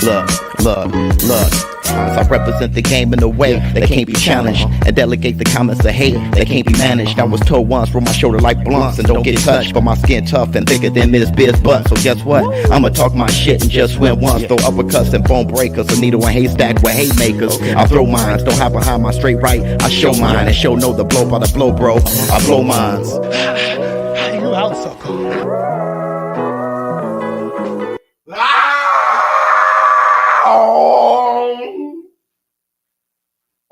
Look. I represent the game in a way that can't be challenged, and delegate the comments of hate that can't be managed. I was told once, roll my shoulder like blunts and don't get touched, but my skin tough and thicker than this biz butt. So guess what? I'ma talk my shit and just win once. Throw uppercuts and bone breakers, a needle and haystack with hate makers. I throw mines, don't hide behind my straight right. I show mine and show no the blow by the blow, bro. I blow mines. You out so cool.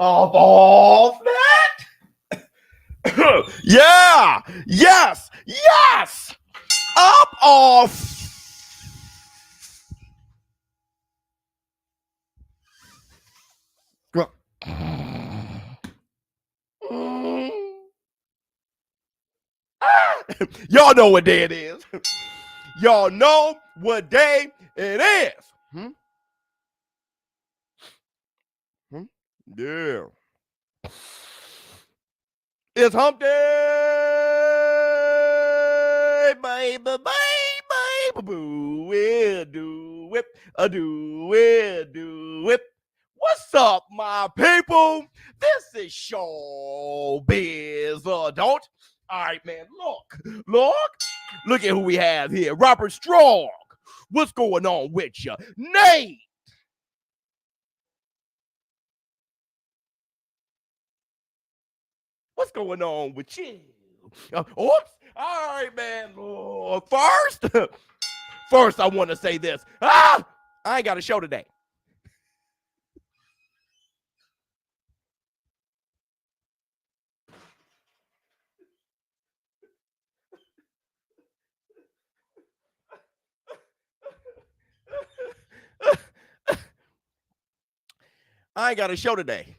Off that. Yeah. Yes. Up off. Y'all know what day it is. Y'all know what day it is. Yeah. It's hump day, baby, boo. We'll do it. What's up, my people? This is ShowBizz Adult. All right, man, look at who we have here. Robert Strong. What's going on with you? Nate. What's going on with you? Oops. All right, man. First, I want to say this. I ain't got a show today. I ain't got a show today.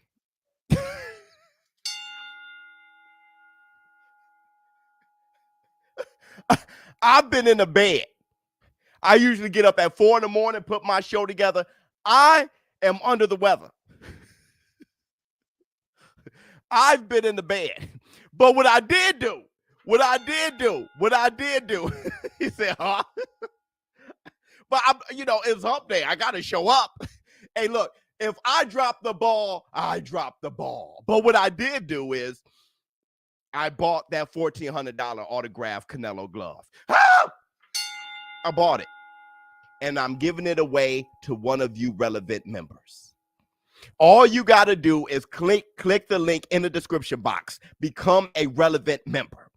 I've been in the bed. I usually get up at 4 in the morning, put my show together. I am under the weather. I've been in the bed. But what I did do, he said, huh? But it's hump day. I got to show up. Hey, look, if I drop the ball, I drop the ball. But what I did do is I bought that $1,400 autographed Canelo glove. I bought it. And I'm giving it away to one of you Relevnt members. All you got to do is click the link in the description box. Become a Relevnt member.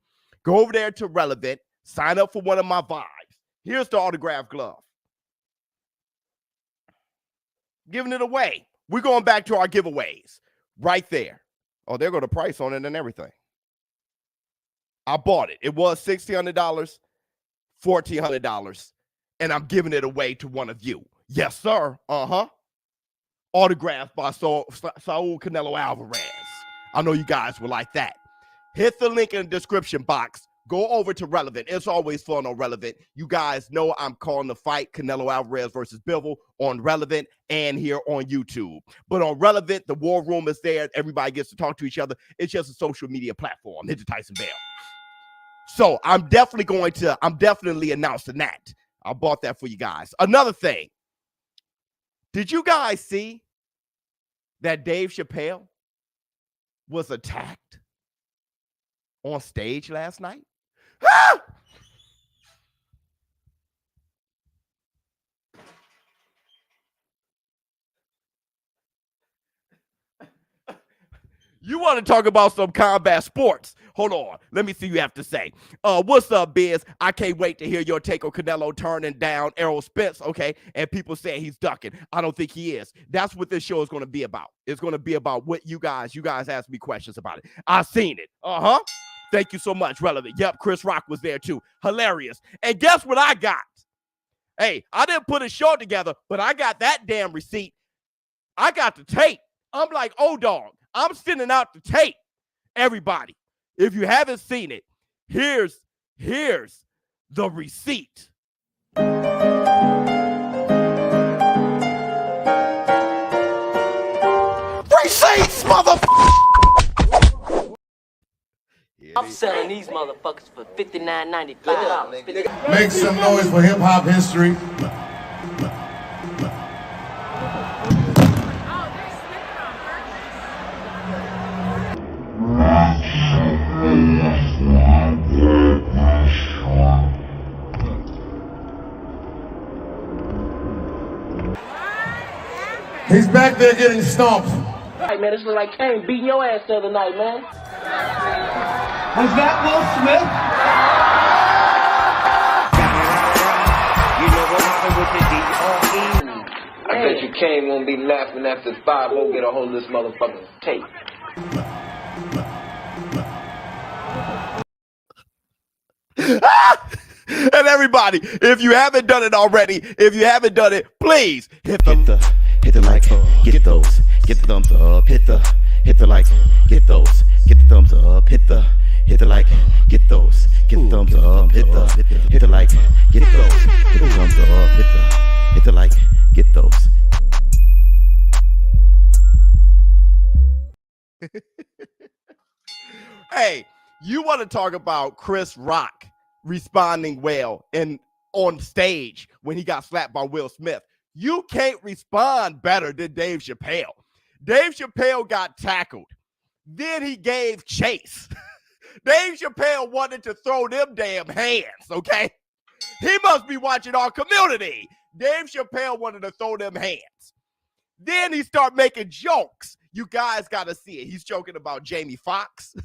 Go over there to Relevnt. Sign up for one of my vibes. Here's the autographed glove. Giving it away. We're going back to our giveaways. Right there. Oh, there go the price on it and everything. I bought it. It was $1,600, $1,400, and I'm giving it away to one of you. Yes, sir. Autographed by Saul Canelo Alvarez. I know you guys will like that. Hit the link in the description box. Go over to Relevnt. It's always fun on Relevnt. You guys know I'm calling the fight Canelo Alvarez versus Bivol on Relevnt and here on YouTube. But on Relevnt, the war room is there. Everybody gets to talk to each other. It's just a social media platform. Hit the Tyson Bell. So I'm definitely announcing that. I bought that for you guys. Another thing. Did you guys see that Dave Chappelle was attacked on stage last night? You want to talk about some combat sports? Hold on. Let me see what you have to say. What's up, Biz? I can't wait to hear your take on Canelo turning down Errol Spence, okay? And people saying he's ducking. I don't think he is. That's what this show is going to be about. It's going to be about what you guys asked me questions about it. I seen it. Thank you so much, Relevnt. Yep, Chris Rock was there too. Hilarious. And guess what I got? Hey, I didn't put a show together, but I got that damn receipt. I got the tape. I'm like, oh, dog. I'm sending out the tape. Everybody, if you haven't seen it, here's the receipt. Receipts, motherfucker! I'm selling these motherfuckers for $59.95. Make some noise for hip hop history. He's back there getting stomped. Hey, man, this look like Kane beating your ass the other night, man. Was that Will Smith? You know what happened with the D.R.E.? I bet you Kane won't be laughing after 5 won't get a hold of this motherfucking tape. And everybody, if you haven't done it already, please hit the like, get those, get the thumbs up, hit the like, get those, get the thumbs up, hit the like, get those, get the thumbs up, hit the like, get those, hit the thumbs up, hit the like, get those. Hey, you want to talk about Chris Rock responding well and on stage when he got slapped by Will Smith? You can't respond better than Dave Chappelle. Dave Chappelle got tackled. Then he gave chase. Dave Chappelle wanted to throw them damn hands, okay? He must be watching our Community. Dave Chappelle wanted to throw them hands. Then he started making jokes. You guys got to see it. He's joking about Jamie Foxx.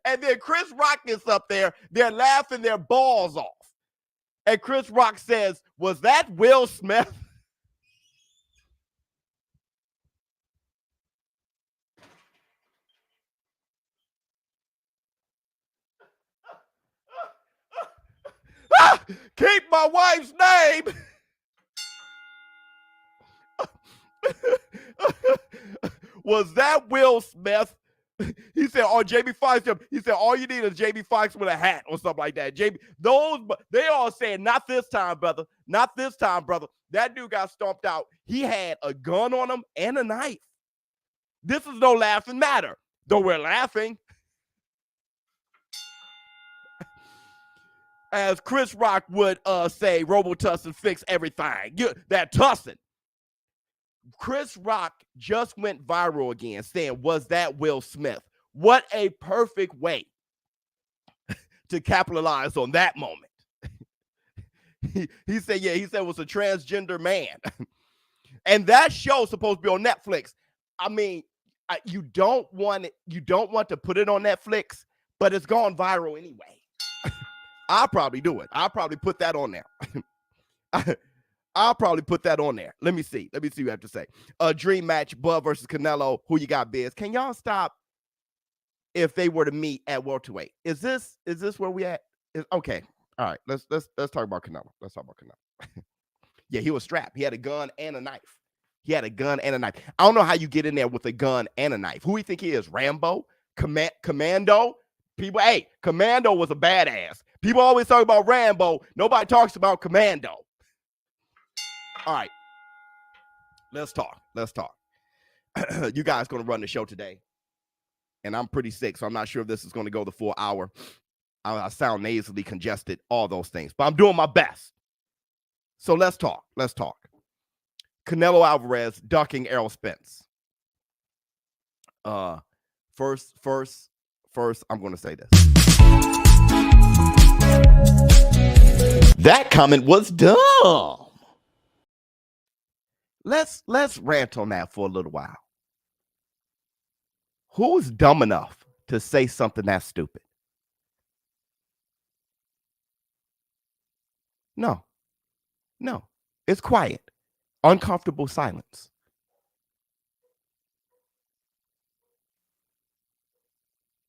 And then Chris Rock gets up there. They're laughing their balls off. And Chris Rock says, was that Will Smith? Keep my wife's name. Was that Will Smith? He said, "Oh, Jamie Foxx." He said, "All you need is Jamie Foxx with a hat or something like that." They all saying, "Not this time, brother. Not this time, brother." That dude got stomped out. He had a gun on him and a knife. This is no laughing matter, though we're laughing. As Chris Rock would say, Robo-Tussin fix everything. That Tussin. Chris Rock just went viral again saying, was that Will Smith? What a perfect way to capitalize on that moment. He said it was a transgender man. And that show's supposed to be on Netflix. I mean, you don't want to put it on Netflix, but it's gone viral anyway. I'll probably do it. I'll probably put that on there. I'll probably put that on there. Let me see what you have to say. Dream match, Bud versus Canelo. Who you got, Biz? Can y'all stop if they were to meet at welterweight? Is this where we at? Okay. All right. Let's talk about Canelo. Let's talk about Canelo. Yeah, he was strapped. He had a gun and a knife. I don't know how you get in there with a gun and a knife. Who do you think he is? Rambo? Commando? People, hey, Commando was a badass. People always talk about Rambo. Nobody talks about Commando. All right. Let's talk. You guys going to run the show today. And I'm pretty sick, so I'm not sure if this is going to go the full hour. I sound nasally congested, all those things. But I'm doing my best. So let's talk. Canelo Alvarez ducking Errol Spence. First, I'm going to say this. That comment was dumb. Let's rant on that for a little while. Who's dumb enough to say something that stupid? No. It's quiet. Uncomfortable silence.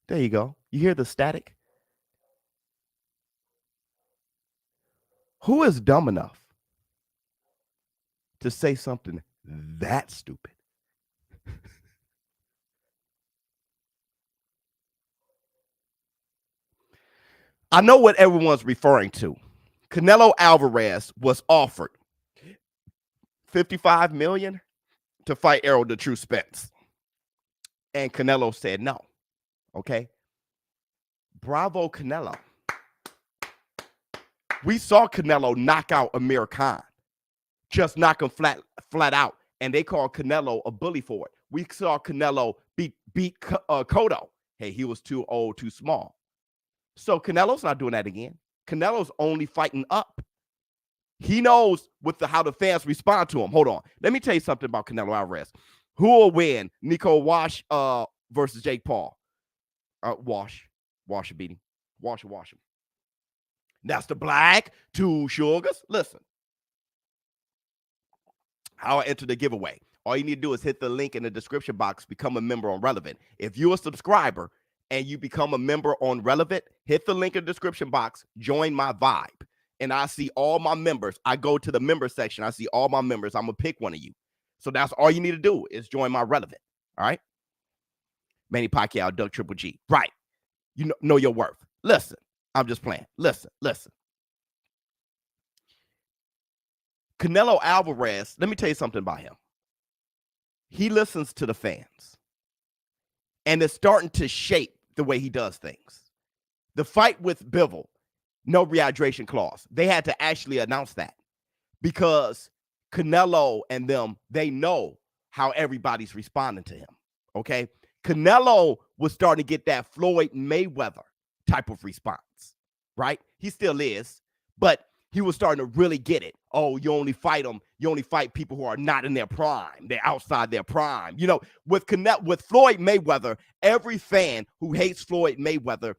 There you go. You hear the static? Who is dumb enough to say something that stupid? I know what everyone's referring to. Canelo Alvarez was offered $55 million to fight Errol the True Spence. And Canelo said no. Okay? Bravo, Canelo. We saw Canelo knock out Amir Khan. Just knock him flat out. And they called Canelo a bully for it. We saw Canelo beat Cotto. Hey, he was too old, too small. So Canelo's not doing that again. Canelo's only fighting up. He knows how the fans respond to him. Hold on. Let me tell you something about Canelo Alvarez. Who will win? Nico Wash versus Jake Paul. Wash will beat him. Wash him. That's the black, 2 sugars. Listen. How I enter the giveaway. All you need to do is hit the link in the description box, become a member on Relevnt. If you're a subscriber and you become a member on Relevnt, hit the link in the description box, join my vibe. And I see all my members. I go to the member section. I see all my members. I'm going to pick one of you. So that's all you need to do is join my Relevnt. All right? Manny Pacquiao, Doug Triple G. Right. You know your worth. Listen. I'm just playing. Listen. Canelo Alvarez, let me tell you something about him. He listens to the fans. And it's starting to shape the way he does things. The fight with Bivol, no rehydration clause. They had to actually announce that because Canelo and them, they know how everybody's responding to him, okay? Canelo was starting to get that Floyd Mayweather type of response, right? He still is, but he was starting to really get it. Oh, you only fight people who are not in their prime. They're outside their prime. You know, with Floyd Mayweather, every fan who hates Floyd Mayweather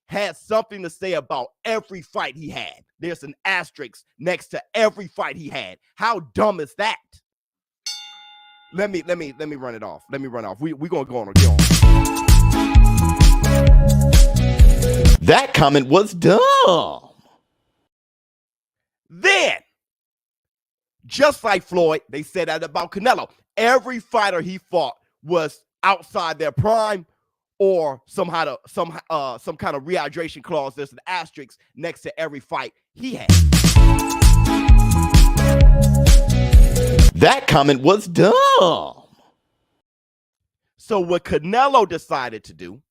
had something to say about every fight he had. There's an asterisk next to every fight he had. How dumb is that? Let me run it off. We're gonna go on. That comment was dumb. Then, just like Floyd, they said that about Canelo. Every fighter he fought was outside their prime or some kind of rehydration clause. There's an asterisk next to every fight he had. That comment was dumb. So what Canelo decided to do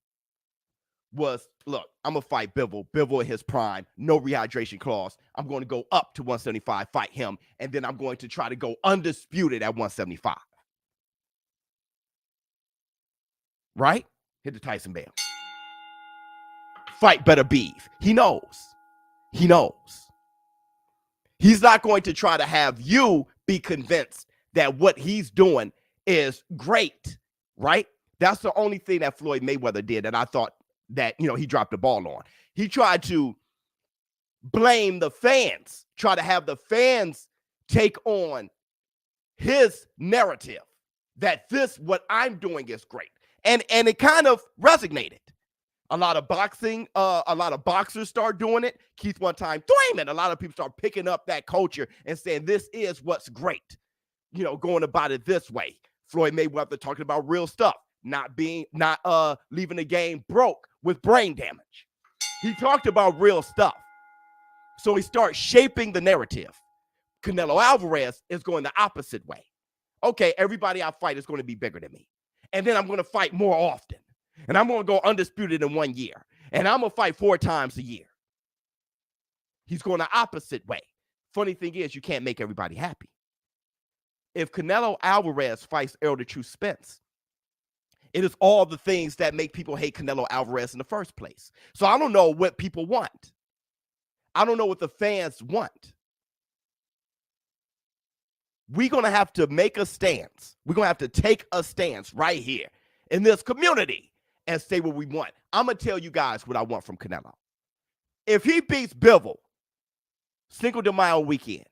was, look, I'm going to fight Bivol in his prime, no rehydration clause. I'm going to go up to 175, fight him, and then I'm going to try to go undisputed at 175. Right? Hit the Tyson bell. Fight better beef. He knows. He's not going to try to have you be convinced that what he's doing is great, right? That's the only thing that Floyd Mayweather did that I thought that, he dropped the ball on. He tried to blame the fans, try to have the fans take on his narrative that what I'm doing is great. And it kind of resonated. A lot of boxers start doing it. Keith one time, Thurman, a lot of people start picking up that culture and saying this is what's great. Going about it this way. Floyd Mayweather talking about real stuff, not leaving the game broke with brain damage. He talked about real stuff. So he starts shaping the narrative. Canelo Alvarez is going the opposite way. Okay, everybody I fight is going to be bigger than me. And then I'm going to fight more often. And I'm going to go undisputed in 1 year. And I'm going to fight 4 times a year. He's going the opposite way. Funny thing is, you can't make everybody happy. If Canelo Alvarez fights Errol the True Spence, it is all the things that make people hate Canelo Alvarez in the first place. So I don't know what people want. I don't know what the fans want. We're going to have to make a stance. We're going to have to take a stance right here in this community and say what we want. I'm going to tell you guys what I want from Canelo. If he beats Bivol, Cinco de Mayo weekend,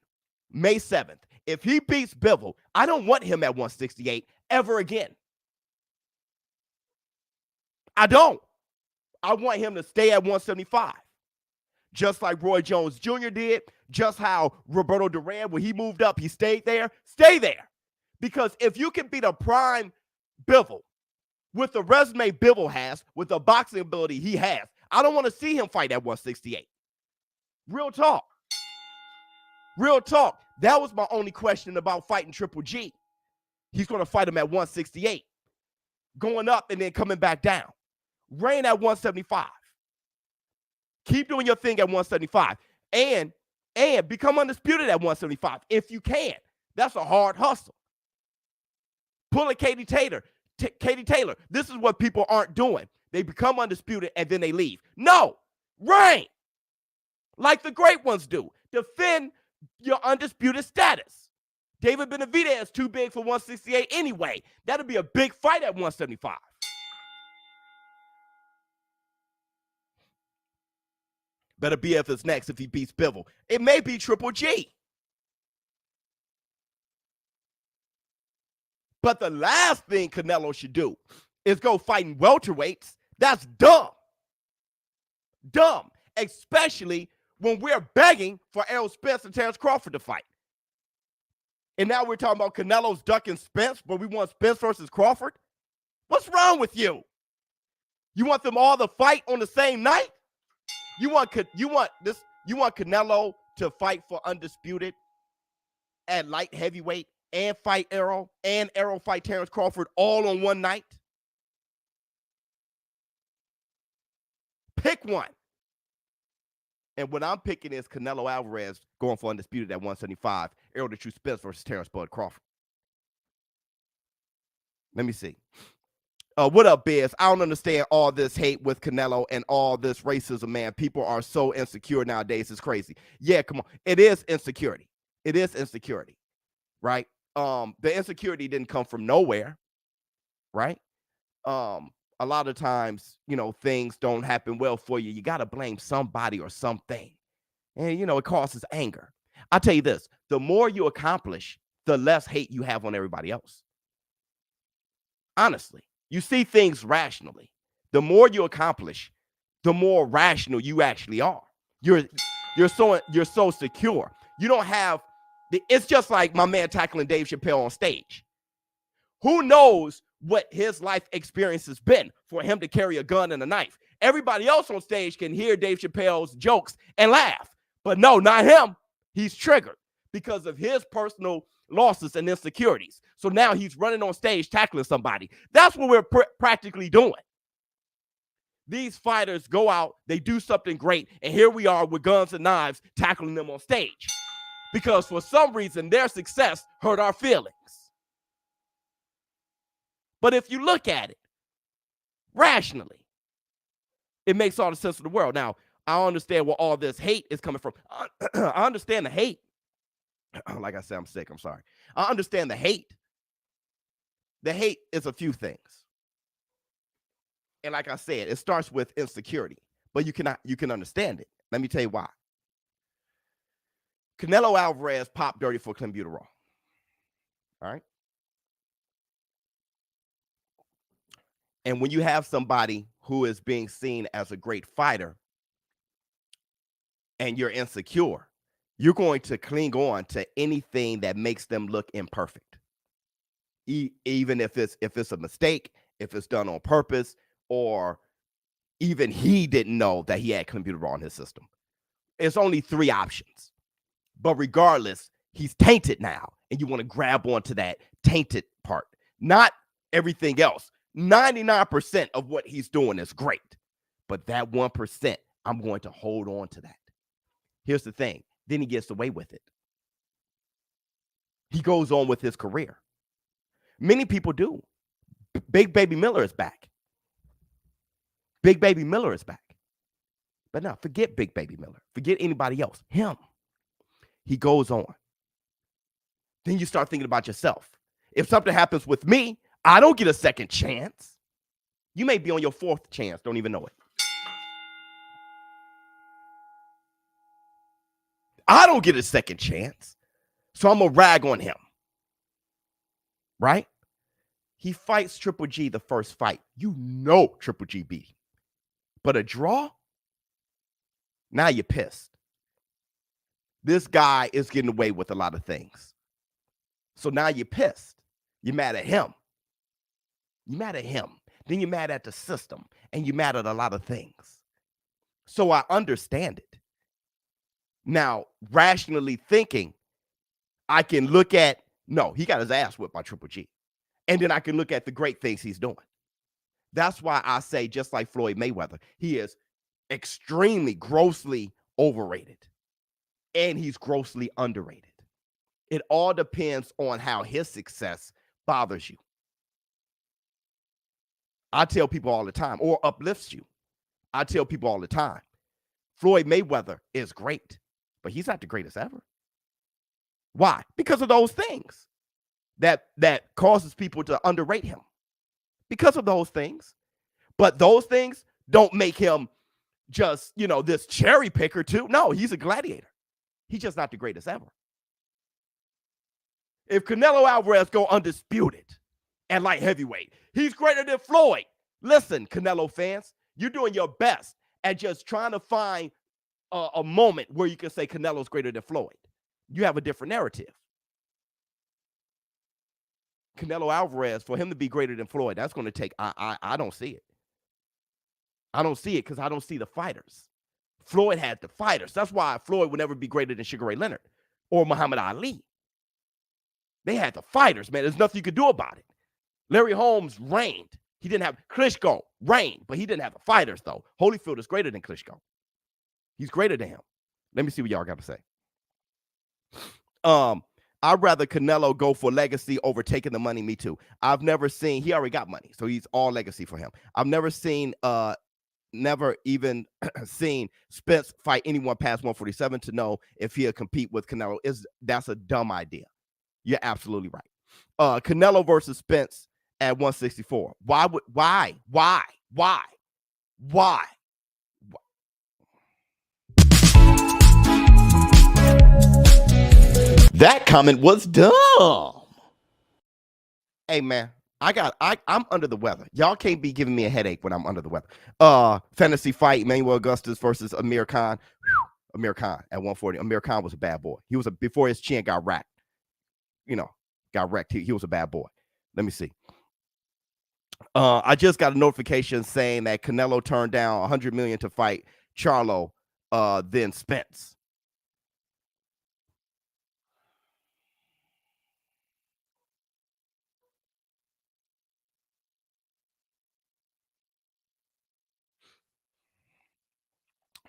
May 7th, if he beats Bivol, I don't want him at 168 ever again. I don't. I want him to stay at 175. Just like Roy Jones Jr. did, just how Roberto Duran, when he moved up, he stayed there. Stay there. Because if you can beat a prime Bivol with the resume Bivol has, with the boxing ability he has, I don't want to see him fight at 168. Real talk. Real talk. That was my only question about fighting Triple G. He's going to fight him at 168. Going up and then coming back down. Reign at 175. Keep doing your thing at 175. And become undisputed at 175 if you can. That's a hard hustle. Pull a Katie Taylor. This is what people aren't doing. They become undisputed and then they leave. No. Reign. Like the great ones do. Defend your undisputed status. David Benavidez is too big for 168 anyway. That'll be a big fight at 175. Better BF is next if he beats Bivol. It may be Triple G. But the last thing Canelo should do is go fighting welterweights. That's dumb. Dumb. Especially when we're begging for Errol Spence and Terrence Crawford to fight. And now we're talking about Canelo's ducking Spence, but we want Spence versus Crawford? What's wrong with you? You want them all to fight on the same night? You want Canelo to fight for undisputed at light heavyweight and fight Errol, and Errol fight Terrence Crawford all on one night? Pick one. And what I'm picking is Canelo Alvarez going for undisputed at 175. Errol the True Spence versus Terrence Bud Crawford. Let me see. What up, Biz? I don't understand all this hate with Canelo and all this racism, man. People are so insecure nowadays. It's crazy. Yeah, come on. It is insecurity. It is insecurity, right? The insecurity didn't come from nowhere, right? A lot of times, you know, things don't happen well for you. You got to blame somebody or something. And, you know, it causes anger. I'll tell you this. The more you accomplish, the less hate you have on everybody else. Honestly. You see things rationally. The more you accomplish, the more rational you actually are. You're so secure. You don't have it's just like my man tackling Dave Chappelle on stage. Who knows what his life experience has been for him to carry a gun and a knife? Everybody else on stage can hear Dave Chappelle's jokes and laugh. But no, not him. He's triggered because of his personal losses and insecurities. So now he's running on stage tackling somebody. That's what we're practically doing. These fighters go out, they do something great, and here we are with guns and knives tackling them on stage. Because for some reason, their success hurt our feelings. But if you look at it rationally, it makes all the sense in the world. Now, I understand where all this hate is coming from. I understand the hate. Like I said, I'm sick. I'm sorry. I understand the hate. The hate is a few things. And like I said, it starts with insecurity. But you can understand it. Let me tell you why. Canelo Alvarez popped dirty for clenbuterol. All right? And when you have somebody who is being seen as a great fighter and you're insecure, you're going to cling on to anything that makes them look imperfect. Even if it's a mistake, if it's done on purpose, or even he didn't know that he had clenbuterol in his system. It's only three options. But regardless, he's tainted now, and you want to grab onto that tainted part, not everything else. 99% of what he's doing is great, but that 1%, I'm going to hold on to that. Here's the thing. Then he gets away with it. He goes on with his career. Many people do. Big Baby Miller is back. Big Baby Miller is back. But now, forget Big Baby Miller. Forget anybody else. Him. He goes on. Then you start thinking about yourself. If something happens with me, I don't get a second chance. You may be on your fourth chance. Don't even know it. I don't get a second chance. So I'm going to rag on him. Right? He fights Triple G the first fight. You know Triple G beat him. But a draw? Now you're pissed. This guy is getting away with a lot of things. So now you're pissed. You're mad at him. You're mad at him. Then you're mad at the system. And you're mad at a lot of things. So I understand it. Now, rationally thinking, I can look at, no, he got his ass whipped by Triple G. And then I can look at the great things he's doing. That's why I say, just like Floyd Mayweather, he is extremely, grossly overrated. And he's grossly underrated. It all depends on how his success bothers you. I tell people all the time, or uplifts you. I tell people all the time, Floyd Mayweather is great, but he's not the greatest ever. Why? Because of those things that causes people to underrate him. Because of those things. But those things don't make him just, this cherry picker too. No, he's a gladiator. He's just not the greatest ever. If Canelo Alvarez go undisputed at light heavyweight, he's greater than Floyd. Listen, Canelo fans, you're doing your best at just trying to find a moment where you can say Canelo's greater than Floyd. You have a different narrative. Canelo Alvarez, for him to be greater than Floyd, that's going to take, I don't see it. I don't see it because I don't see the fighters. Floyd had the fighters. That's why Floyd would never be greater than Sugar Ray Leonard or Muhammad Ali. They had the fighters, man. There's nothing you could do about it. Larry Holmes reigned. He didn't have Klitschko reigned, but he didn't have the fighters, though. Holyfield is greater than Klitschko. He's greater than him. Let me see what y'all got to say. I'd rather Canelo go for legacy over taking the money. Me too. I've never seen, he already got money, so he's all legacy for him. I've never even seen Spence fight anyone past 147 to know if he'll compete with Canelo. That's a dumb idea. You're absolutely right. Canelo versus Spence at 164. Why? That comment was dumb. Hey, man, I'm under the weather. Y'all can't be giving me a headache when I'm under the weather. Fantasy fight, Manuel Augustus versus Amir Khan. Amir Khan at 140. Amir Khan was a bad boy. He was before his chin got racked. Got wrecked. He was a bad boy. Let me see. I just got a notification saying that Canelo turned down $100 million to fight Charlo, then Spence.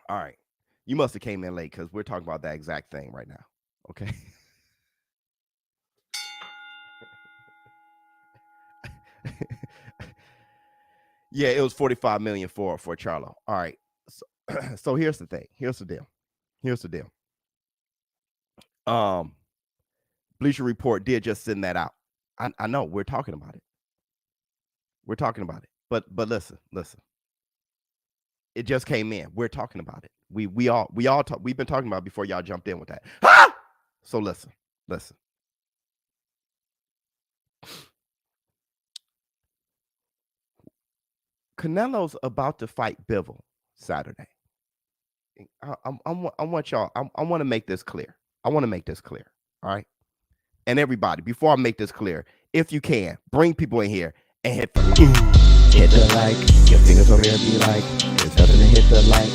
All right. You must have came in late because we're talking about that exact thing right now. Okay. Yeah, it was 45 million for Charlo. All right. So here's the thing. Here's the deal. Bleacher Report did just send that out. I know we're talking about it. But listen. It just came in. We're talking about it. We've been talking about it before y'all jumped in with that. Ah! So listen. Canelo's about to fight Bivol Saturday. I want y'all. I want to make this clear. All right. And everybody, before I make this clear, if you can, bring people in here and hit the like. Your fingers over here be like, there's nothing to hit the like.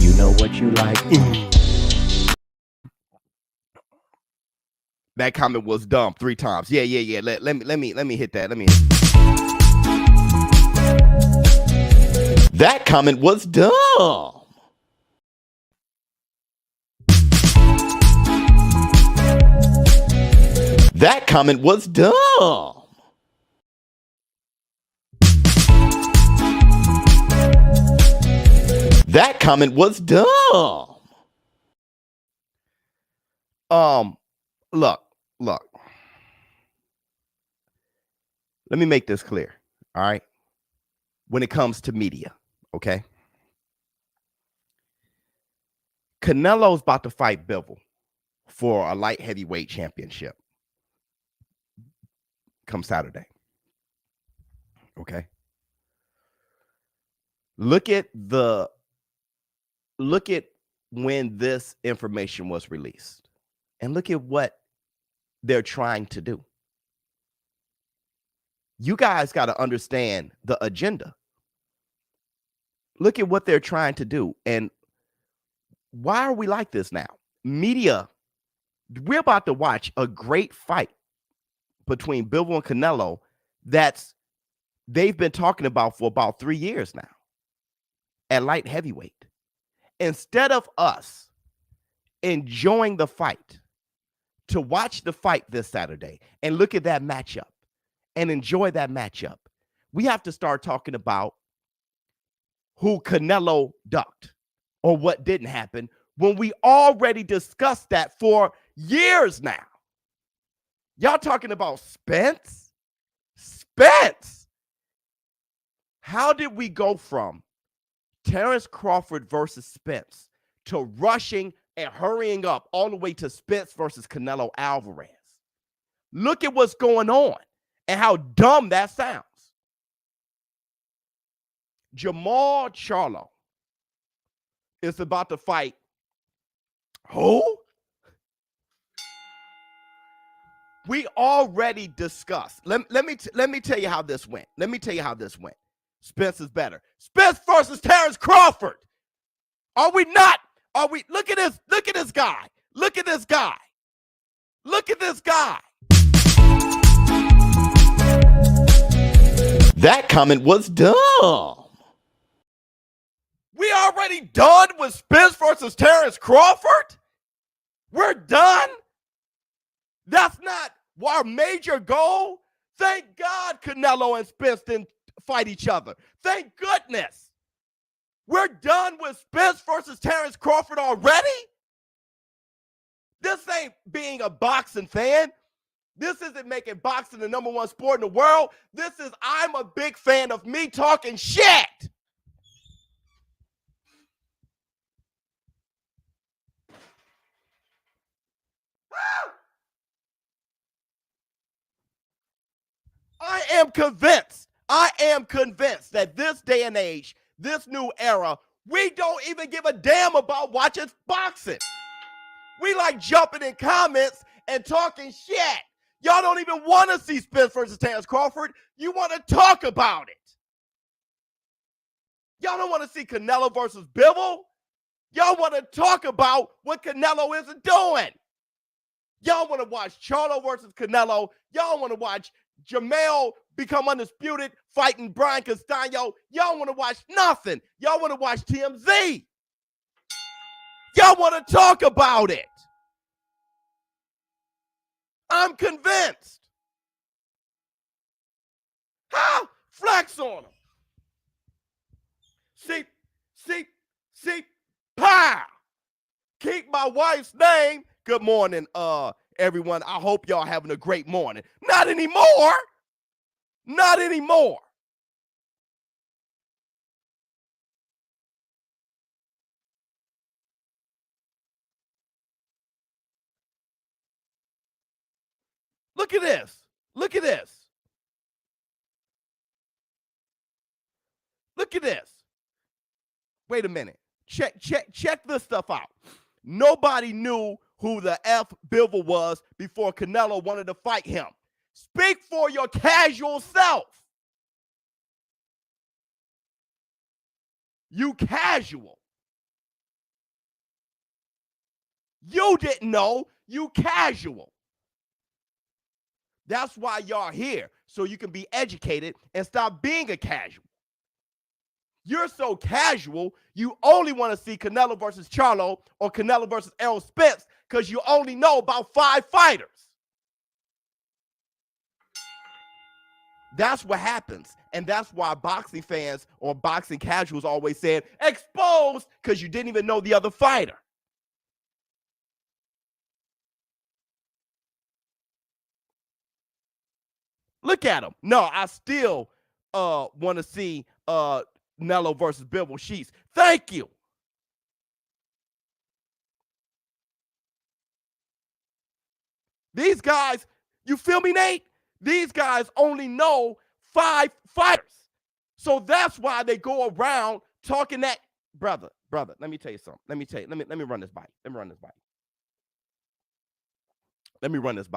You know what you like. That comment was dumb 3 times. Yeah. Let me hit that. That comment was dumb. That comment was dumb. That comment was dumb. Look. Let me make this clear. All right. When it comes to media, okay? Canelo's about to fight Bivol for a light heavyweight championship come Saturday. Okay. Look at when this information was released and look at what they're trying to do. You guys got to understand the agenda. Look at what they're trying to do. And why are we like this now? Media, we're about to watch a great fight between Bivol and Canelo they've been talking about for about 3 years now at light heavyweight. Instead of us enjoying the fight, to watch the fight this Saturday and look at that matchup and enjoy that matchup, we have to start talking about who Canelo ducked or what didn't happen when we already discussed that for years now. Y'all talking about Spence? Spence! How did we go from Terrence Crawford versus Spence to rushing and hurrying up all the way to Spence versus Canelo Alvarez? Look at what's going on and how dumb that sounds. Jamal Charlo is about to fight who? We already discussed. Let me tell you how this went. Let me tell you how this went. Spence is better. Spence versus Terrence Crawford. Are we not? Are we? Look at this. Look at this guy. Look at this guy. Look at this guy. That comment was dumb. We already done with Spence versus Terrence Crawford? We're done? That's not our major goal? Thank God Canelo and Spence didn't fight each other. Thank goodness. We're done with Spence versus Terrence Crawford already? This ain't being a boxing fan. This isn't making boxing the #1 sport in the world. This is, I'm a big fan of me talking shit. I am convinced that this day and age, this new era, we don't even give a damn about watching boxing. We like jumping in comments and talking shit. Y'all don't even want to see Spence versus Terrence Crawford. You want to talk about it. Y'all don't want to see Canelo versus Bivol. Y'all want to talk about what Canelo isn't doing. Y'all want to watch Charlo versus Canelo. Y'all want to watch Jamel become undisputed fighting Brian Castano. Y'all want to watch nothing. Y'all want to watch TMZ. Y'all want to talk about it. I'm convinced. How? Flex on them. See, pow. Keep my wife's name. Good morning, everyone. I hope y'all having a great morning. Not anymore. Not anymore. Look at this. Look at this. Look at this. Wait a minute. Check this stuff out. Nobody knew who the F Bivol was before Canelo wanted to fight him. Speak for your casual self. You casual. You didn't know. You casual. That's why y'all here, so you can be educated and stop being a casual. You're so casual, you only want to see Canelo versus Charlo or Canelo versus Errol Spence because you only know about 5 fighters. That's what happens. And that's why boxing fans or boxing casuals always said, exposed, because you didn't even know the other fighter. Look at him. No, I still want to see Canelo versus Bivol Sheets. Thank you. These guys, you feel me, Nate? These guys only know 5 fighters. So that's why they go around talking that. Brother, let me tell you something. Let me run this by you. Let me run this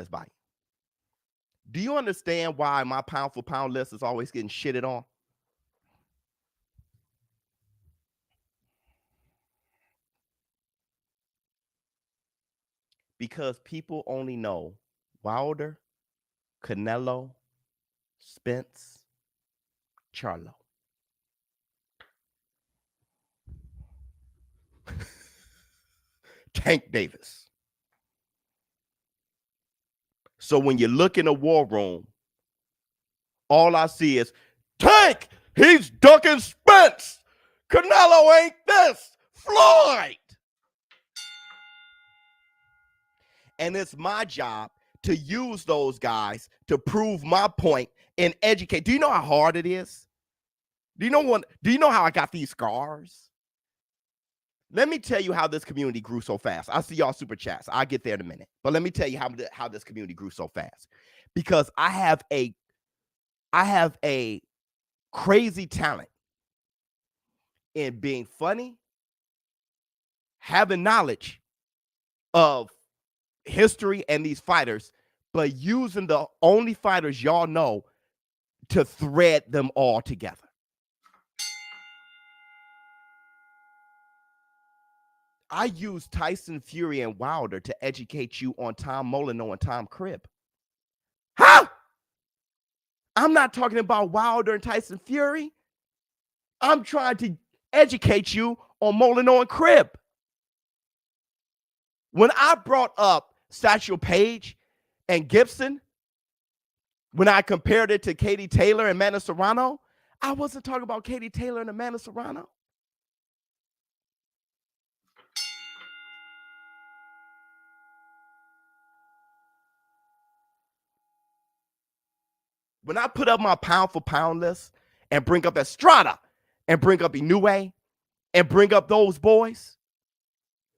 by you. Do you understand why my pound for pound list is always getting shitted on? Because people only know Wilder, Canelo, Spence, Charlo. Tank Davis. So when you look in a war room, all I see is, Tank, he's ducking Spence. Canelo ain't this. Floyd. And it's my job to use those guys to prove my point and educate. Do you know how hard it is? Do you know how I got these scars? Let me tell you how this community grew so fast. I see y'all super chats. I'll get there in a minute. But let me tell you how this community grew so fast. Because I have a crazy talent in being funny, having knowledge of history and these fighters, but using the only fighters y'all know to thread them all together. I use Tyson Fury and Wilder to educate you on Tom Molyneux and Tom Cribb. Huh? I'm not talking about Wilder and Tyson Fury. I'm trying to educate you on Molyneux and Cribb. When I brought up Satchel Paige and Gibson, when I compared it to Katie Taylor and Amanda Serrano, I wasn't talking about Katie Taylor and Amanda Serrano. When I put up my pound for pound list and bring up Estrada and bring up Inoue and bring up those boys,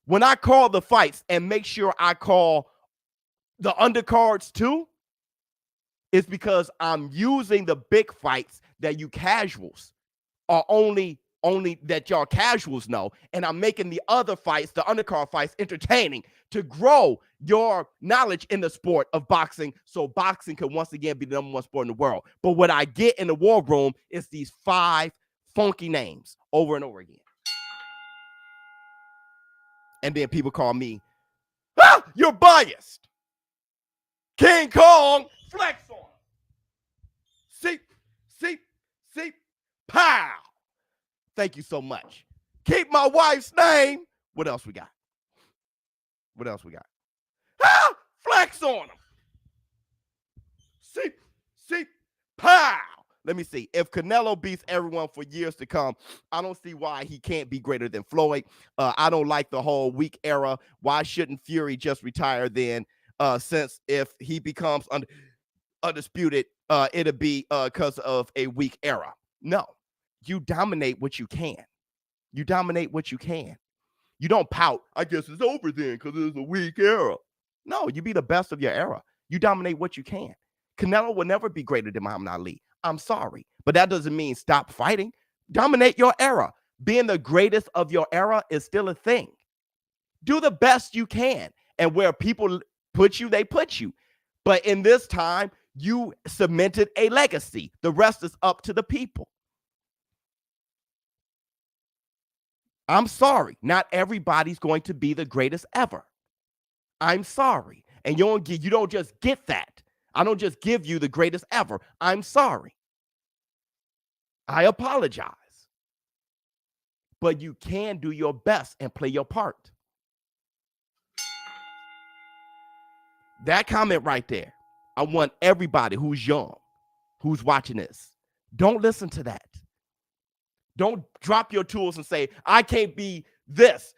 when I call the fights and make sure I call the undercards too, it's because I'm using the big fights that you casuals are only that y'all casuals know, and I'm making the other fights, the undercard fights, entertaining to grow your knowledge in the sport of boxing, so boxing can once again be the #1 sport in the world. But what I get in the war room is these 5 funky names over and over again. And then people call me, you're biased. King Kong, flex on him. See, pow. Thank you so much. Keep my wife's name. What else we got? Flex on him. See, pow. Let me see. If Canelo beats everyone for years to come, I don't see why he can't be greater than Floyd. I don't like the whole weak era. Why shouldn't Fury just retire then? Since if he becomes undisputed, it'll be because of a weak era. No. You dominate what you can. You don't pout. I guess it's over then because it's a weak era. No, you be the best of your era. You dominate what you can. Canelo will never be greater than Muhammad Ali. I'm sorry. But that doesn't mean stop fighting. Dominate your era. Being the greatest of your era is still a thing. Do the best you can. And where people put you, they put you. But in this time, you cemented a legacy. The rest is up to the people. I'm sorry. Not everybody's going to be the greatest ever. I'm sorry. And you don't just get that. I don't just give you the greatest ever. I'm sorry. I apologize. But you can do your best and play your part. That comment right there, I want everybody who's young, who's watching this, don't listen to that. Don't drop your tools and say, I can't be this.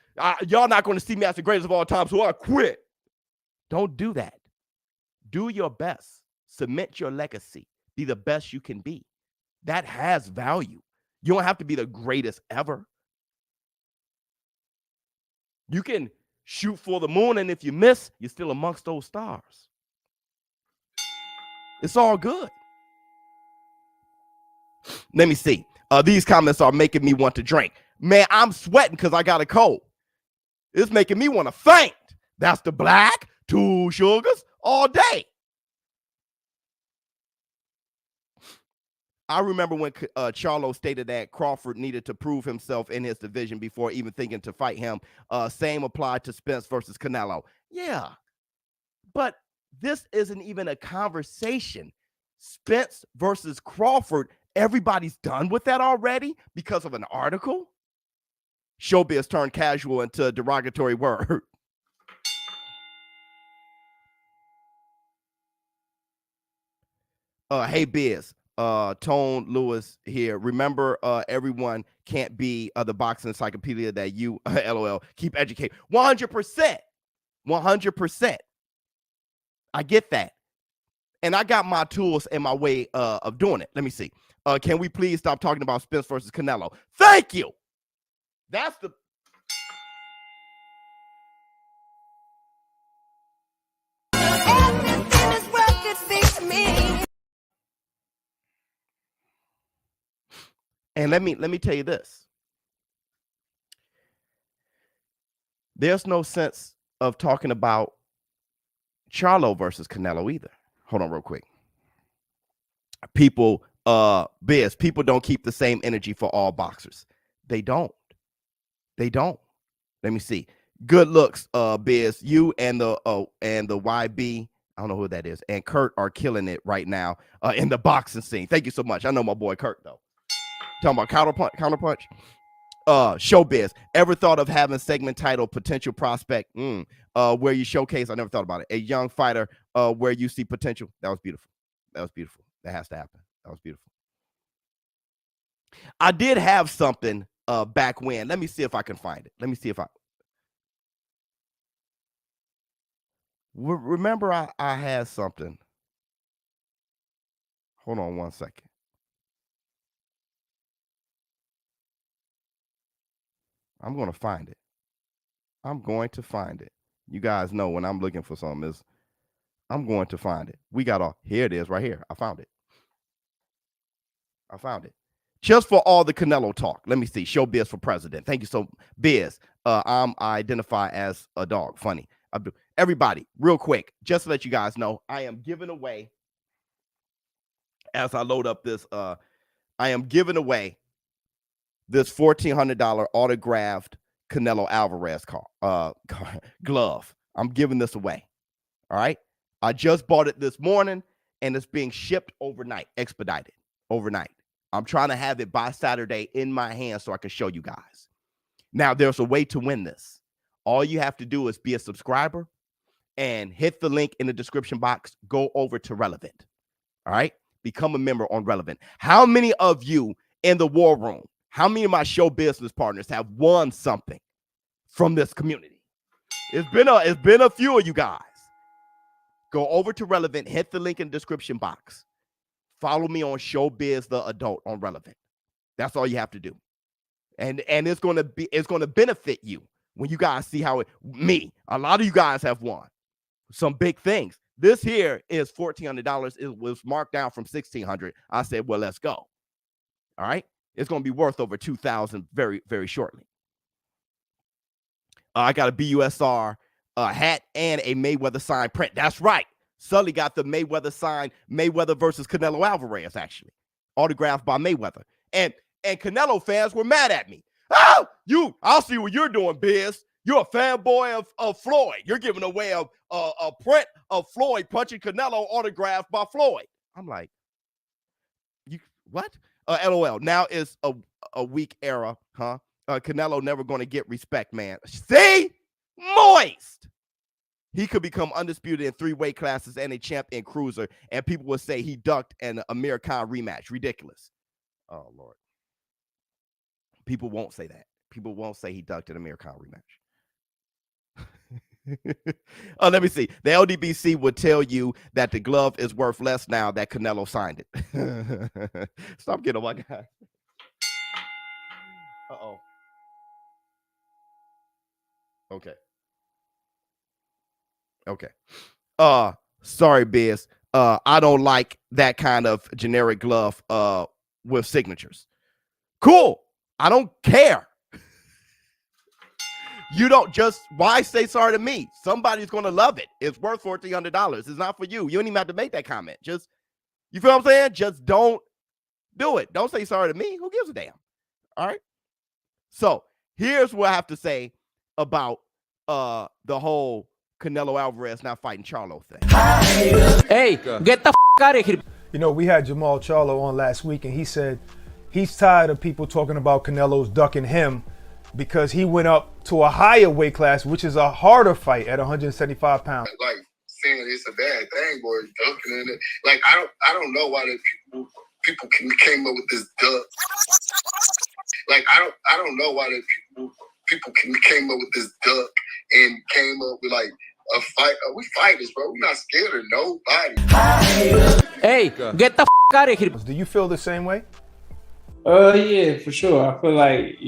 Y'all not going to see me as the greatest of all time, so I quit. Don't do that. Do your best. Cement your legacy. Be the best you can be. That has value. You don't have to be the greatest ever. You can shoot for the moon, and if you miss, you're still amongst those stars. It's all good. Let me see. These comments are making me want to drink. Man, I'm sweating because I got a cold. It's making me want to faint. That's the black, 2 sugars all day. I remember when Charlo stated that Crawford needed to prove himself in his division before even thinking to fight him. Same applied to Spence versus Canelo. Yeah, but this isn't even a conversation. Spence versus Crawford, everybody's done with that already because of an article. ShowBizz turned casual into a derogatory word. Hey, Biz. Tone Lewis here. Remember, everyone can't be the boxing encyclopedia that you, LOL, keep educating. 100%. 100%. I get that. And I got my tools and my way of doing it. Let me see. Can we please stop talking about Spence versus Canelo? Thank you. That's the... And let me tell you this. There's no sense of talking about Charlo versus Canelo either. Hold on real quick. People, people don't keep the same energy for all boxers. They don't. They don't. Let me see. Good looks, Biz. You and the YB, I don't know who that is, and Kurt are killing it right now in the boxing scene. Thank you so much. I know my boy Kurt, though. Talking about counterpunch. ShowBizz. Ever thought of having segment title potential prospect? Where you showcase, I never thought about it. A young fighter where you see potential. That was beautiful. That was beautiful. That has to happen. That was beautiful. I did have something back when. Let me see if I can find it. Let me see if I remember I had something. Hold on one second. I'm going to find it. I'm going to find it. You guys know when I'm looking for something, I'm going to find it. We got all, here it is right here. I found it. I found it. Just for all the Canelo talk. Let me see. ShowBizz for president. Thank you so much. Biz. I identify as a dog. Funny. Everybody, real quick, just to let you guys know, I am giving away, as I load up this, I am giving away this $1,400 autographed Canelo Alvarez glove. I'm giving this away. All right. I just bought it this morning and it's being shipped overnight, expedited overnight. I'm trying to have it by Saturday in my hands so I can show you guys. Now, there's a way to win this. All you have to do is be a subscriber and hit the link in the description box. Go over to Relevnt. All right. Become a member on Relevnt. How many of you in the war room, how many of my show business partners have won something from this community? It's been a few of you guys. Go over to Relevnt, hit the link in the description box. Follow me on ShowBizz The Adult on Relevnt. That's all you have to do. And it's going to benefit you when you guys see how a lot of you guys have won some big things. This here is $1,400. It was marked down from $1,600. I said, well, let's go. All right. It's going to be worth over $2,000 very, very shortly. I got a BUSR hat and a Mayweather sign print. That's right. Sully got the Mayweather sign, Mayweather versus Canelo Alvarez, actually. Autographed by Mayweather. And Canelo fans were mad at me. Oh, I'll see what you're doing, Biz. You're a fanboy of Floyd. You're giving away a print of Floyd punching Canelo autographed by Floyd. I'm like, you what? LOL. Now is a weak era, huh? Canelo never going to get respect, man. See? Moist. He could become undisputed in 3 weight classes and a champ in cruiser, and people will say he ducked an Amir Khan rematch. Ridiculous. Oh, Lord. People won't say that. People won't say he ducked an Amir Khan rematch. Let me see. The LDBC would tell you that the glove is worth less now that Canelo signed it. Stop getting on my guy. Uh-oh. Okay. Okay. Sorry, Biz. I don't like that kind of generic glove with signatures. Cool. I don't care. You don't just, why say sorry to me? Somebody's going to love it. It's worth $1,400. It's not for you. You don't even have to make that comment. Just, you feel what I'm saying? Just don't do it. Don't say sorry to me. Who gives a damn? All right. So here's what I have to say about the whole Canelo Alvarez not fighting Charlo thing. Hey, get the out of here. You know, we had Jamal Charlo on last week, and he said he's tired of people talking about Canelo's ducking him because he went up to a higher weight class, which is a harder fight at 175 pounds. Like saying it's a bad thing or ducking in it. Like I don't know why the people came up with this duck. Like I don't know why the people came up with this duck and came up with like a fight. We fighters, bro. We're not scared of nobody. Hey, get the out of here. Do you feel the same way? Yeah, for sure. I feel like,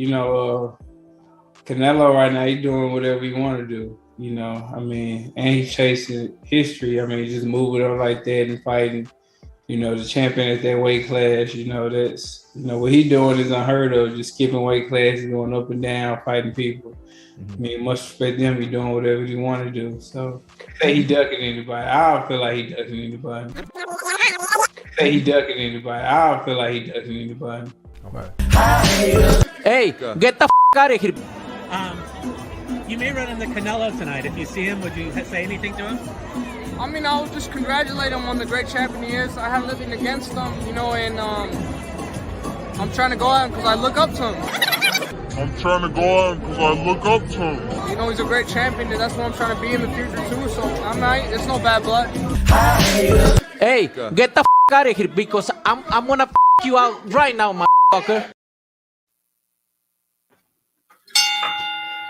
Canelo right now, he's doing whatever he want to do. And he's chasing history. He's just moving on like that and fighting, the champion at that weight class. That's, what he's doing is unheard of, just skipping weight classes, going up and down, fighting people. Much respect them, he's doing whatever he want to do. So, say he ducking anybody. I don't feel like he ducking anybody. Say he ducking anybody. I don't feel like he ducking anybody. Okay. Hey, get the out of here. You may run into Canelo tonight. If you see him, would you say anything to him? I would just congratulate him on the great champion he is. I have nothing against him, and I'm trying to go at him because I look up to him. He's a great champion, and that's what I'm trying to be in the future too. So it's no bad blood. Hey, get the out of here because I'm gonna you out right now, motherfucker.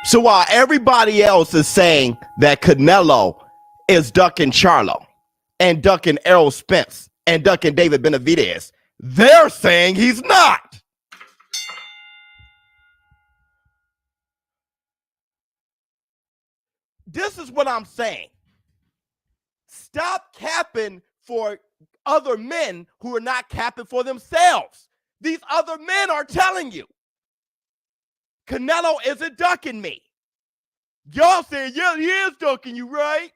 So while everybody else is saying that Canelo is ducking Charlo and ducking Errol Spence and ducking David Benavidez, they're saying he's not. This is what I'm saying. Stop capping for other men who are not capping for themselves. These other men are telling you, Canelo isn't ducking me. Y'all saying, yeah, he is ducking you, right?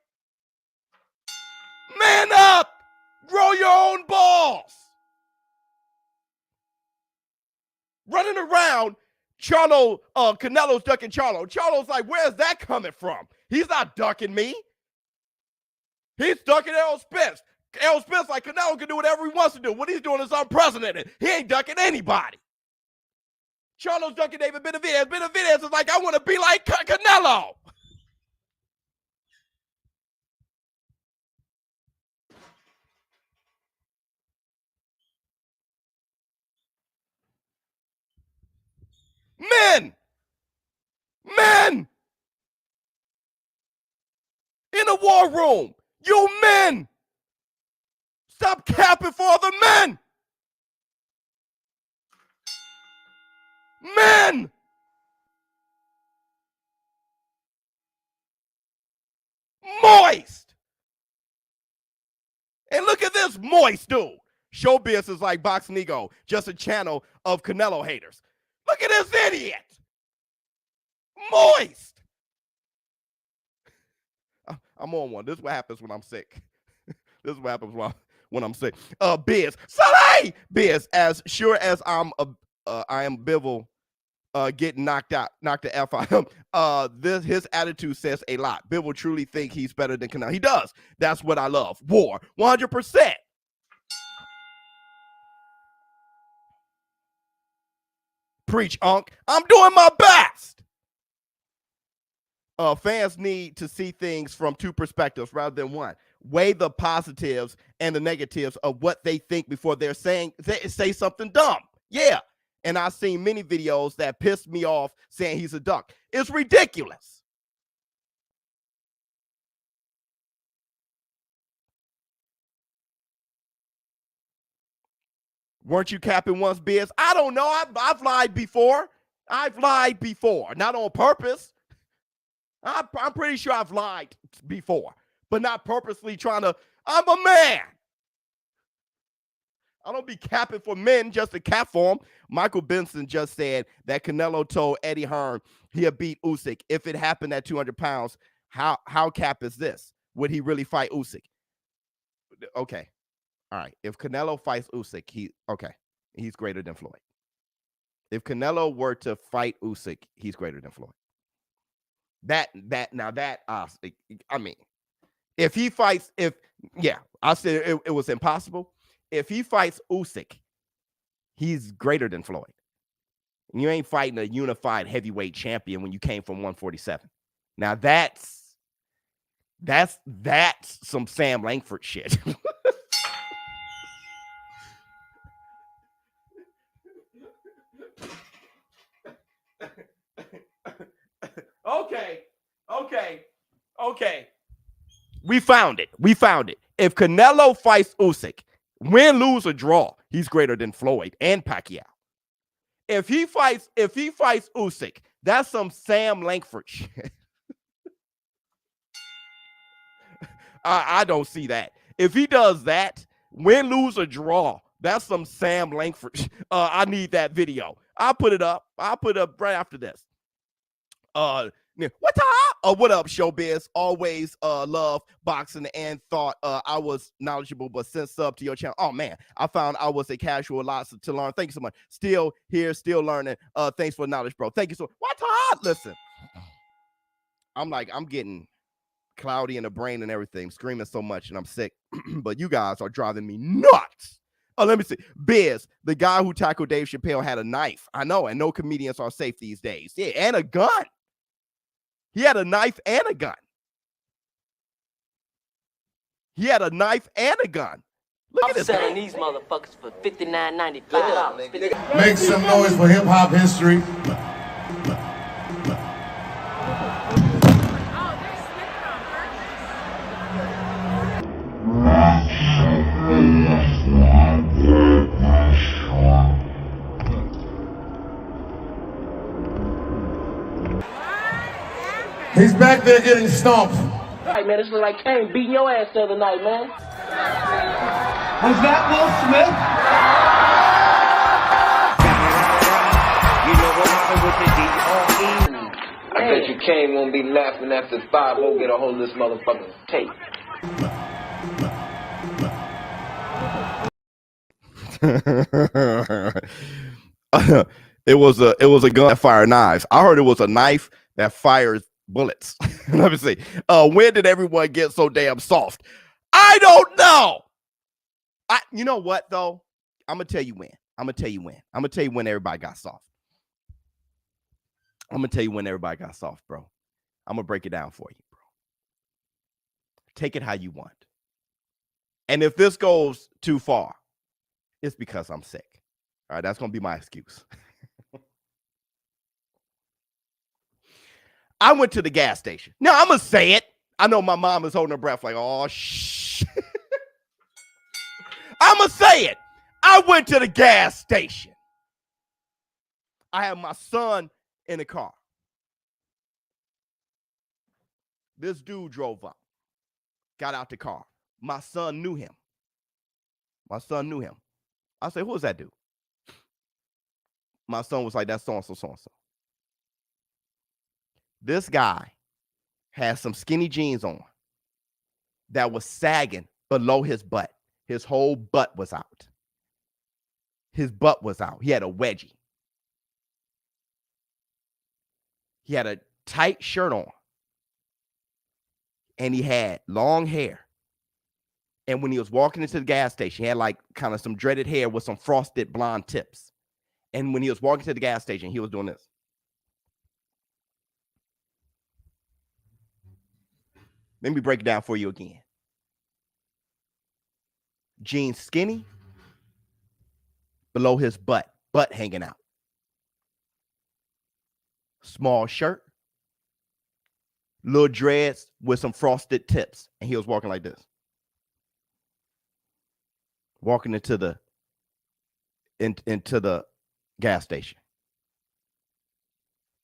Man up! Grow your own balls! Running around, Canelo's ducking Charlo. Charlo's like, where's that coming from? He's not ducking me. He's ducking Errol Spence. Errol Spence, like, Canelo can do whatever he wants to do. What he's doing is unprecedented. He ain't ducking anybody. Charlo's ducking David Benavidez. Benavidez is like, I want to be like Canelo. Men in a war room, you men, stop capping for other men. Men, moist. And look at this moist dude. ShowBizz is like Boxing Ego, just a channel of Canelo haters. Look at this idiot. Moist. I'm on one. This is what happens when I'm sick. This is what happens when I'm sick. Biz. Saleh! Biz, as sure as I am Bivol getting knocked the F out of him. His attitude says a lot. Bivol truly think he's better than Canelo. He does. That's what I love. War. 100%. Preach, Unc. I'm doing my best. Fans need to see things from two perspectives rather than one. Weigh the positives and the negatives of what they think before they're say something dumb. Yeah. And I've seen many videos that pissed me off saying he's a duck. It's ridiculous. Weren't you capping once, Biz? I don't know. I've lied before. Not on purpose. I'm pretty sure I've lied before, but not purposely trying to. I'm a man. I don't be capping for men just to cap for them. Michael Benson just said that Canelo told Eddie Hearn he'll beat Usyk if it happened at 200 pounds. How cap is this? Would he really fight Usyk? Okay. All right. If Canelo fights Usyk, he's greater than Floyd. If Canelo were to fight Usyk, he's greater than Floyd. If he fights, I said it was impossible. If he fights Usyk, he's greater than Floyd. You ain't fighting a unified heavyweight champion when you came from 147. Now that's some Sam Langford shit. Okay. We found it. We found it. If Canelo fights Usyk, win, lose, or draw, he's greater than Floyd and Pacquiao. If he fights Usyk, that's some Sam Langford shit. I don't see that. If he does that, win, lose, or draw, that's some Sam Langford. I need that video. I'll put it up. I'll put it up right after this. What up, ShowBizz? Always love boxing and thought I was knowledgeable, but since sub to your channel. Oh man, I found I was a casual, lots to learn. Thank you so much. Still here, still learning. Thanks for the knowledge, bro. Thank you so much. What? Listen, I'm getting cloudy in the brain and everything, screaming so much, and I'm sick. But you guys are driving me nuts. Oh, let me see. Biz, the guy who tackled Dave Chappelle, had a knife. I know, and no comedians are safe these days. Yeah, and a gun. He had a knife and a gun. He had a knife and a gun. Look at this. I'm selling these motherfuckers for $59.95. Make some noise for hip hop history. He's back there getting stomped. Hey man, this look like Kane beating your ass the other night, man. Was that Will Smith? You know what happened with the DRE? I bet you Kane won't be laughing after 5-0 get a hold of this motherfucking tape. It was a gun that fired knives. I heard it was a knife that fires bullets. Let me see. When did everyone get so damn soft? I don't know. You know what though? I'm gonna tell you when. I'm gonna tell you when everybody got soft. I'm gonna tell you when everybody got soft, bro. I'm gonna break it down for you, bro. Take it how you want. And if this goes too far, it's because I'm sick. All right, that's gonna be my excuse. I went to the gas station. Now, I'm going to say it. I know my mom is holding her breath like, oh, shh. I'm going to say it. I went to the gas station. I had my son in the car. This dude drove up, got out the car. My son knew him. I said, who is that dude? My son was like, that's so-and-so, so-and-so. This guy had some skinny jeans on that was sagging below his butt. His whole butt was out. His butt was out. He had a wedgie. He had a tight shirt on. And he had long hair. And when he was walking into the gas station, he had like kind of some dreaded hair with some frosted blonde tips. And when he was walking to the gas station, he was doing this. Let me break it down for you again. Jeans skinny, below his butt hanging out. Small shirt, little dreads with some frosted tips, and he was walking like this. Walking into the gas station.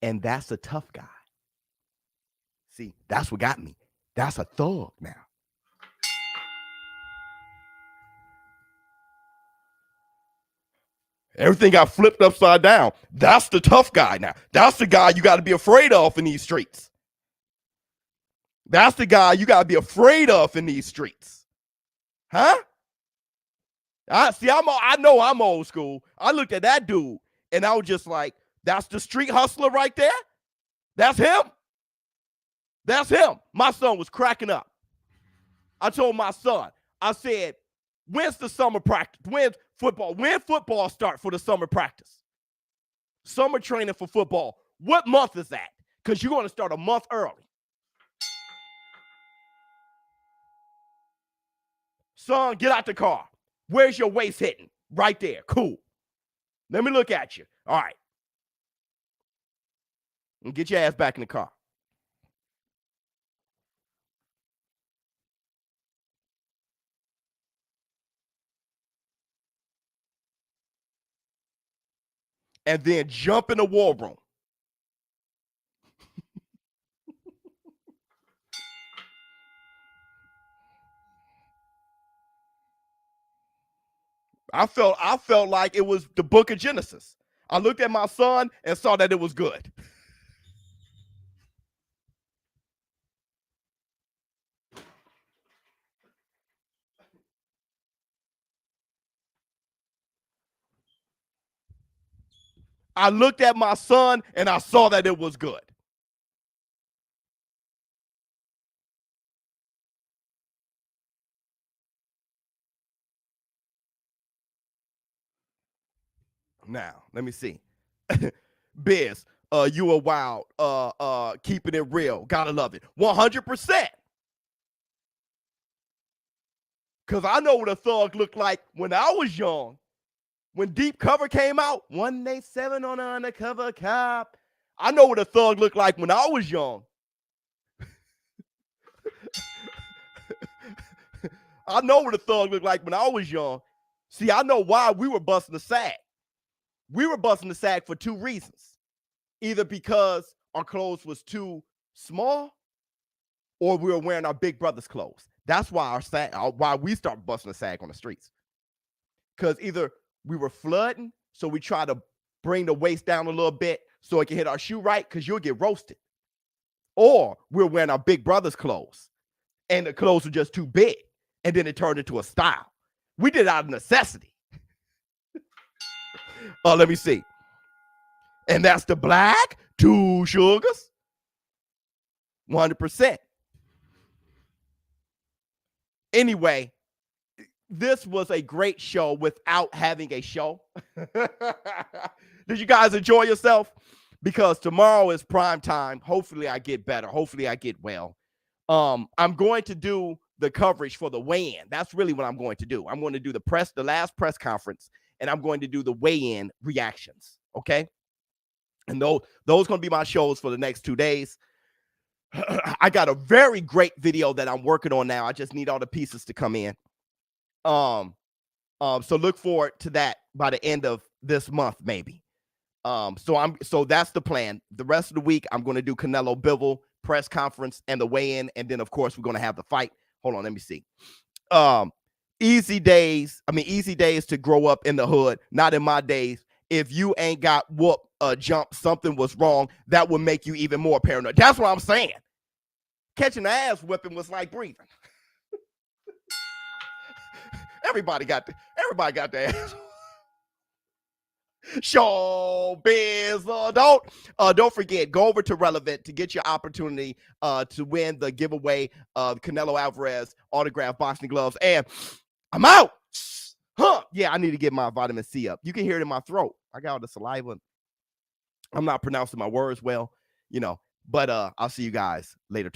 And that's a tough guy. See, that's what got me. That's a thug now. Everything got flipped upside down. That's the tough guy now. That's the guy you got to be afraid of in these streets. That's the guy you got to be afraid of in these streets. Huh? I know I'm old school. I looked at that dude and I was just like, that's the street hustler right there? That's him? That's him. My son was cracking up. I told my son, I said, when's the summer practice? When football start for the summer practice? Summer training for football. What month is that? Because you're going to start a month early. Son, get out the car. Where's your waist hitting? Right there. Cool. Let me look at you. All right. And get your ass back in the car. and then jump in the war room. I felt like it was the book of Genesis. I looked at my son and saw that it was good. I looked at my son and I saw that it was good. Now, let me see. Biz, you are wild. Keeping it real. Gotta love it. 100%. Because I know what a thug looked like when I was young. When Deep Cover came out, 187 on an undercover cop. I know what a thug looked like when I was young. I know what a thug looked like when I was young. See, I know why we were busting the sack. We were busting the sack for two reasons. Either because our clothes was too small or we were wearing our big brother's clothes. That's why why we started busting the sack on the streets. Because either we were flooding, so we try to bring the waist down a little bit so it can hit our shoe right, because you'll get roasted. Or we're wearing our big brother's clothes, and the clothes were just too big, and then it turned into a style. We did it out of necessity. Let me see. And that's the black, 2 sugars, 100%. Anyway, this was a great show without having a show. Did you guys enjoy yourself? Because tomorrow is prime time. Hopefully I get better. Hopefully I get well. I'm going to do the coverage for the weigh-in. That's really what I'm going to do. I'm going to do the last press conference, and I'm going to do the weigh-in reactions. Okay. And those going to be my shows for the next 2 days. I got a very great video that I'm working on now. I just need all the pieces to come in. So look forward to that by the end of this month, maybe. So that's the plan. The rest of the week, I'm going to do Canelo Bivol press conference and the weigh-in, and then of course we're going to have the fight. Hold on, let me see. Easy days to grow up in the hood, not in my days. If you ain't got jump, something was wrong. That would make you even more paranoid. That's what I'm saying. Catching the ass whipping was like breathing. Everybody got the ass. ShowBizz. Don't forget, go over to Relevnt to get your opportunity to win the giveaway of Canelo Alvarez autographed boxing gloves. And I'm out. Yeah, I need to get my vitamin C up. You can hear it in my throat. I got all the saliva. I'm not pronouncing my words well, but I'll see you guys later tomorrow.